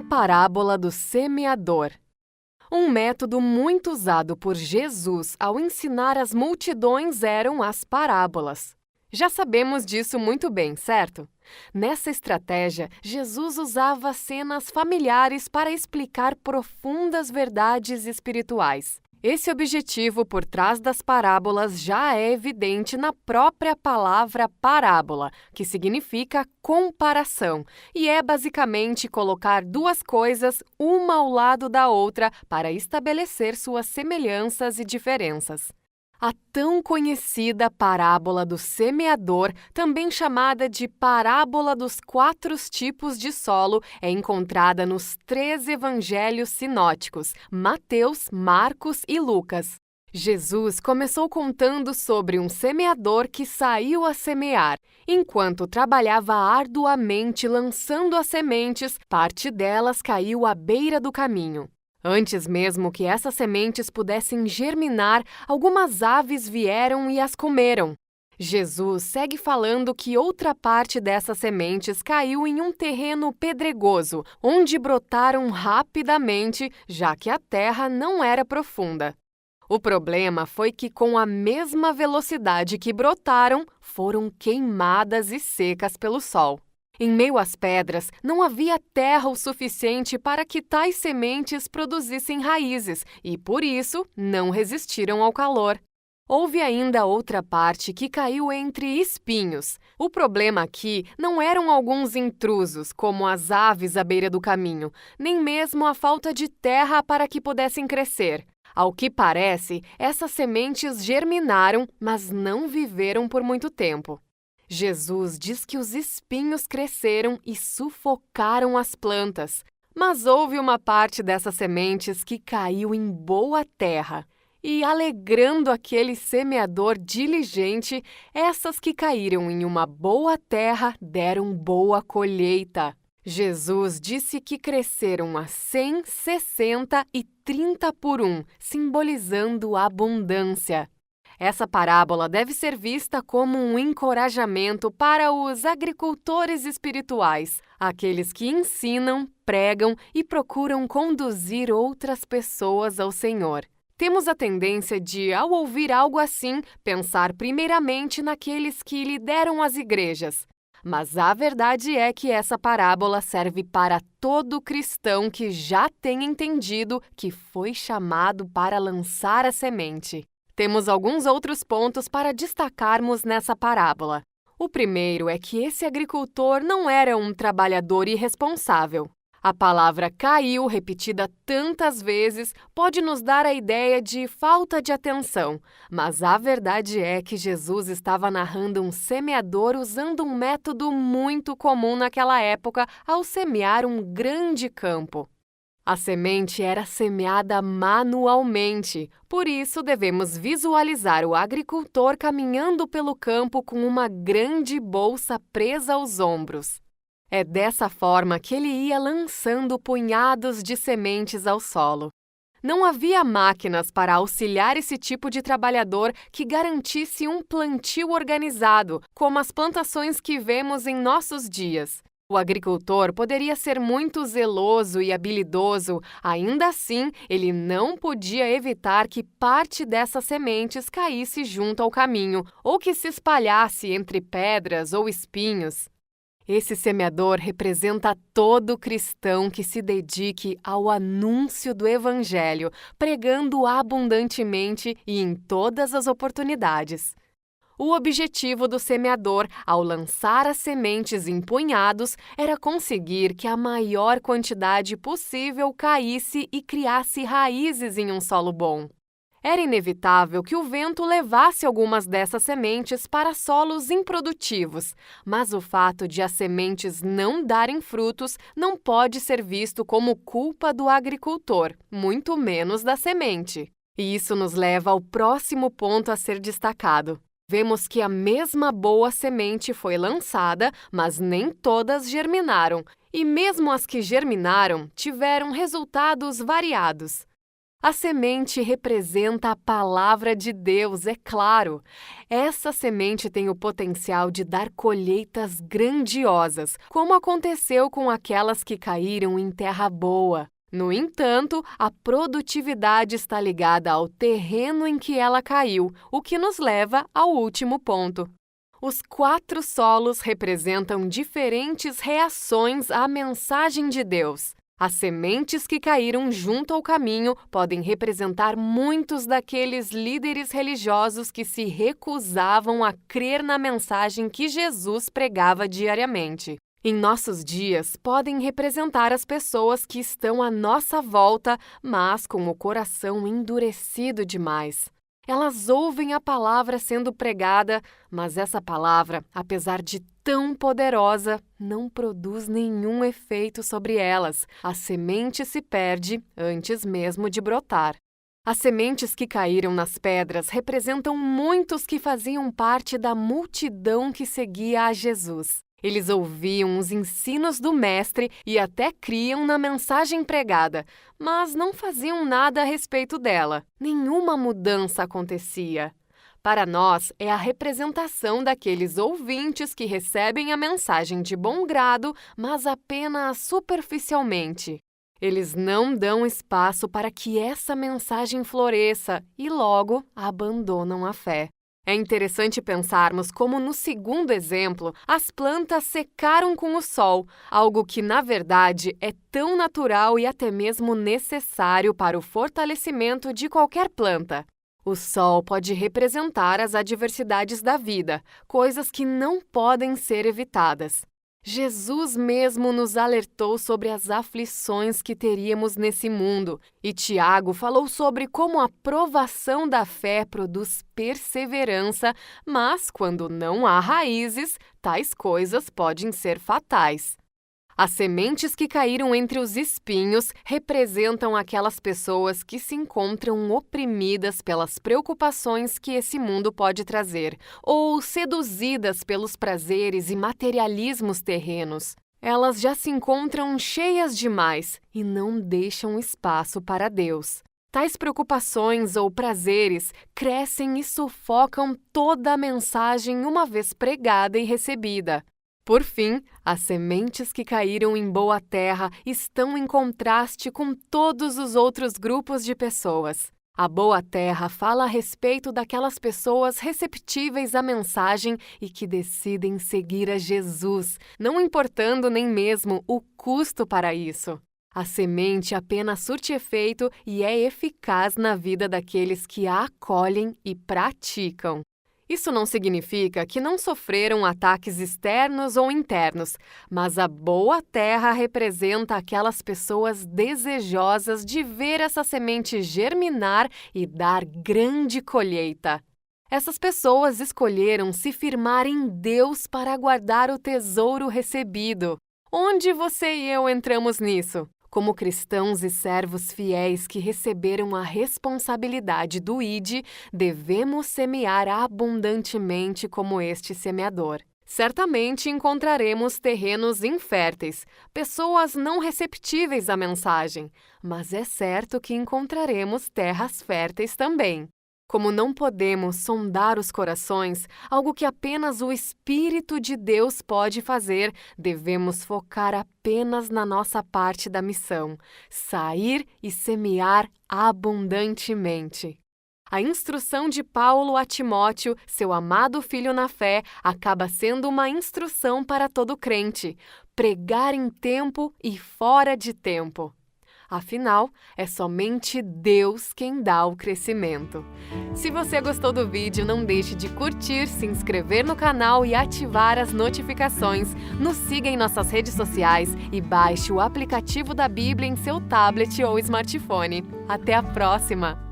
A parábola do semeador. Um método muito usado por Jesus ao ensinar as multidões eram as parábolas. Já sabemos disso muito bem, certo? Nessa estratégia, Jesus usava cenas familiares para explicar profundas verdades espirituais. Esse objetivo por trás das parábolas já é evidente na própria palavra parábola, que significa comparação, e é basicamente colocar duas coisas uma ao lado da outra para estabelecer suas semelhanças e diferenças. A tão conhecida parábola do semeador, também chamada de parábola dos 4 tipos de solo, é encontrada nos 3 evangelhos sinóticos, Mateus, Marcos e Lucas. Jesus começou contando sobre um semeador que saiu a semear. Enquanto trabalhava arduamente lançando as sementes, parte delas caiu à beira do caminho. Antes mesmo que essas sementes pudessem germinar, algumas aves vieram e as comeram. Jesus segue falando que outra parte dessas sementes caiu em um terreno pedregoso, onde brotaram rapidamente, já que a terra não era profunda. O problema foi que, com a mesma velocidade que brotaram, foram queimadas e secas pelo sol. Em meio às pedras, não havia terra o suficiente para que tais sementes produzissem raízes e, por isso, não resistiram ao calor. Houve ainda outra parte que caiu entre espinhos. O problema aqui não eram alguns intrusos, como as aves à beira do caminho, nem mesmo a falta de terra para que pudessem crescer. Ao que parece, essas sementes germinaram, mas não viveram por muito tempo. Jesus diz que os espinhos cresceram e sufocaram as plantas, mas houve uma parte dessas sementes que caiu em boa terra. E, alegrando aquele semeador diligente, essas que caíram em uma boa terra deram boa colheita. Jesus disse que cresceram a 100, 60 e 30 por 1, simbolizando abundância. Essa parábola deve ser vista como um encorajamento para os agricultores espirituais, aqueles que ensinam, pregam e procuram conduzir outras pessoas ao Senhor. Temos a tendência de, ao ouvir algo assim, pensar primeiramente naqueles que lideram as igrejas. Mas a verdade é que essa parábola serve para todo cristão que já tem entendido que foi chamado para lançar a semente. Temos alguns outros pontos para destacarmos nessa parábola. O primeiro é que esse agricultor não era um trabalhador irresponsável. A palavra caiu, repetida tantas vezes, pode nos dar a ideia de falta de atenção, mas a verdade é que Jesus estava narrando um semeador usando um método muito comum naquela época ao semear um grande campo. A semente era semeada manualmente, por isso devemos visualizar o agricultor caminhando pelo campo com uma grande bolsa presa aos ombros. É dessa forma que ele ia lançando punhados de sementes ao solo. Não havia máquinas para auxiliar esse tipo de trabalhador que garantisse um plantio organizado, como as plantações que vemos em nossos dias. O agricultor poderia ser muito zeloso e habilidoso, ainda assim, ele não podia evitar que parte dessas sementes caísse junto ao caminho ou que se espalhasse entre pedras ou espinhos. Esse semeador representa todo cristão que se dedique ao anúncio do Evangelho, pregando abundantemente e em todas as oportunidades. O objetivo do semeador, ao lançar as sementes em punhados, era conseguir que a maior quantidade possível caísse e criasse raízes em um solo bom. Era inevitável que o vento levasse algumas dessas sementes para solos improdutivos, mas o fato de as sementes não darem frutos não pode ser visto como culpa do agricultor, muito menos da semente. E isso nos leva ao próximo ponto a ser destacado. Vemos que a mesma boa semente foi lançada, mas nem todas germinaram, e mesmo as que germinaram tiveram resultados variados. A semente representa a palavra de Deus, é claro. Essa semente tem o potencial de dar colheitas grandiosas, como aconteceu com aquelas que caíram em terra boa. No entanto, a produtividade está ligada ao terreno em que ela caiu, o que nos leva ao último ponto. Os 4 solos representam diferentes reações à mensagem de Deus. As sementes que caíram junto ao caminho podem representar muitos daqueles líderes religiosos que se recusavam a crer na mensagem que Jesus pregava diariamente. Em nossos dias, podem representar as pessoas que estão à nossa volta, mas com o coração endurecido demais. Elas ouvem a palavra sendo pregada, mas essa palavra, apesar de tão poderosa, não produz nenhum efeito sobre elas. A semente se perde antes mesmo de brotar. As sementes que caíram nas pedras representam muitos que faziam parte da multidão que seguia a Jesus. Eles ouviam os ensinos do Mestre e até criam na mensagem pregada, mas não faziam nada a respeito dela. Nenhuma mudança acontecia. Para nós, é a representação daqueles ouvintes que recebem a mensagem de bom grado, mas apenas superficialmente. Eles não dão espaço para que essa mensagem floresça e logo abandonam a fé. É interessante pensarmos como, no segundo exemplo, as plantas secaram com o sol, algo que, na verdade, é tão natural e até mesmo necessário para o fortalecimento de qualquer planta. O sol pode representar as adversidades da vida, coisas que não podem ser evitadas. Jesus mesmo nos alertou sobre as aflições que teríamos nesse mundo, e Tiago falou sobre como a provação da fé produz perseverança, mas quando não há raízes, tais coisas podem ser fatais. As sementes que caíram entre os espinhos representam aquelas pessoas que se encontram oprimidas pelas preocupações que esse mundo pode trazer, ou seduzidas pelos prazeres e materialismos terrenos. Elas já se encontram cheias demais e não deixam espaço para Deus. Tais preocupações ou prazeres crescem e sufocam toda a mensagem uma vez pregada e recebida. Por fim, as sementes que caíram em boa terra estão em contraste com todos os outros grupos de pessoas. A boa terra fala a respeito daquelas pessoas receptíveis à mensagem e que decidem seguir a Jesus, não importando nem mesmo o custo para isso. A semente apenas surte efeito e é eficaz na vida daqueles que a acolhem e praticam. Isso não significa que não sofreram ataques externos ou internos, mas a boa terra representa aquelas pessoas desejosas de ver essa semente germinar e dar grande colheita. Essas pessoas escolheram se firmar em Deus para guardar o tesouro recebido. Onde você e eu entramos nisso? Como cristãos e servos fiéis que receberam a responsabilidade do ID, devemos semear abundantemente como este semeador. Certamente encontraremos terrenos inférteis, pessoas não receptíveis à mensagem, mas é certo que encontraremos terras férteis também. Como não podemos sondar os corações, algo que apenas o Espírito de Deus pode fazer, devemos focar apenas na nossa parte da missão, sair e semear abundantemente. A instrução de Paulo a Timóteo, seu amado filho na fé, acaba sendo uma instrução para todo crente: pregar em tempo e fora de tempo. Afinal, é somente Deus quem dá o crescimento. Se você gostou do vídeo, não deixe de curtir, se inscrever no canal e ativar as notificações. Nos siga em nossas redes sociais e baixe o aplicativo da Bíblia em seu tablet ou smartphone. Até a próxima!